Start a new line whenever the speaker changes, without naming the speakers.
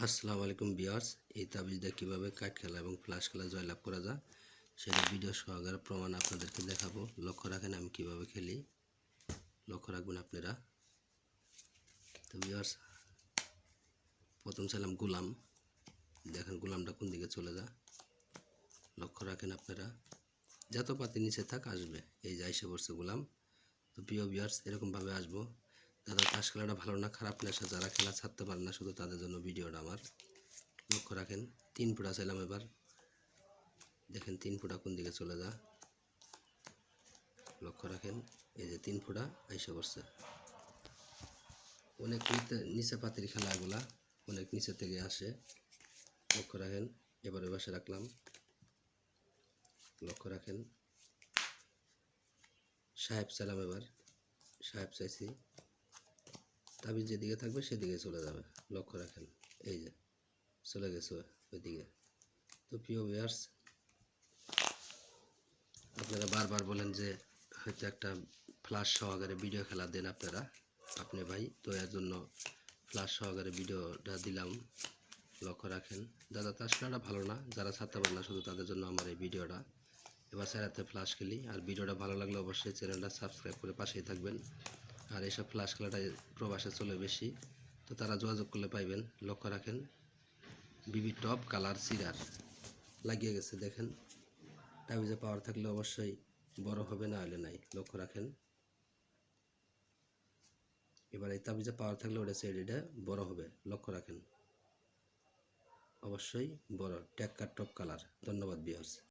আসসালামু আলাইকুম ভিউয়ার্স, এই তাবিজটা কীভাবে কাঠ খেলা এবং ফ্লাশ খেলা জয়লাভ করা যায় সেটা ভিডিও সহকারে প্রমাণ আপনাদেরকে দেখাবো। লক্ষ্য রাখেন আমি কীভাবে খেলি, লক্ষ্য রাখবেন আপনারা। তো ভিউয়ার্স, প্রথম ছিলাম গোলাম, দেখেন গোলামটা কোন দিকে চলে যায়, লক্ষ্য রাখেন আপনারা। যত পাতি নিচে থাক আসবে, এই যে এসে পড়ছে গোলাম। তো প্রিয় ভিউয়ার্স, এরকমভাবে আসবো। যারা তাস খেলাটা ভালো না খারাপ নেশা যারা খেলা ছাড়তে পারে না, শুধু তাদের জন্য ভিডিওটা আমার। লক্ষ্য রাখেন 3 ফুটা চাইলাম, এবার দেখেন 3 ফুটা কোন দিকে চলে যায়, লক্ষ্য রাখেন। এই যে 3 ফুটা আইসা করছে। অনেক নিচে পাতির খেলা, এগুলা অনেক নিচে থেকে আসে, লক্ষ্য রাখেন। এবারে বসে রাখলাম, লক্ষ্য রাখেন। সাহেব চাইলাম, এবার সাহেব চাইছি, তাবিজ যেদিকে থাকবে সেদিকে চলে যাবে, লক্ষ্য রাখেন। এই যে চলে গেছে ওইদিকে। তো প্রিয় ভিউয়ার্স, আপনারা বারবার বলেন যে হয়তো একটা ফ্ল্যাশ সহকারে ভিডিও খেলা দেন আপনারা, আপনি ভাই। তো এর জন্য ফ্ল্যাশ সহকারে ভিডিওটা দিলাম, লক্ষ্য রাখেন। যারা তাস খেলাটা ভালো না, যারা ছাড়তে পারে না, শুধু তাদের জন্য আমার এই ভিডিওটা। এবার স্যারাতে ফ্ল্যাশ খেলি। আর ভিডিওটা ভালো লাগলে অবশ্যই চ্যানেলটা সাবস্ক্রাইব করে পাশেই থাকবেন। আর এইসব ফ্ল্যাশ খেলাটা প্রবাসে চলে বেশি, তো তারা যোগাযোগ করলে পাইবেন। লক্ষ্য রাখেন, বিবি টপ কালার সিরার লাগিয়ে গেছে, দেখেন। তাবিজে পাওয়ার থাকলে অবশ্যই বড় হবে, না হলে নাই, লক্ষ্য রাখেন। এবার এই তাবিজে পাওয়ার থাকলে ওটা সেটা বড় হবে, লক্ষ্য রাখেন। অবশ্যই বড় টেক্কার টপ কালার। ধন্যবাদ ভিউয়ার্স।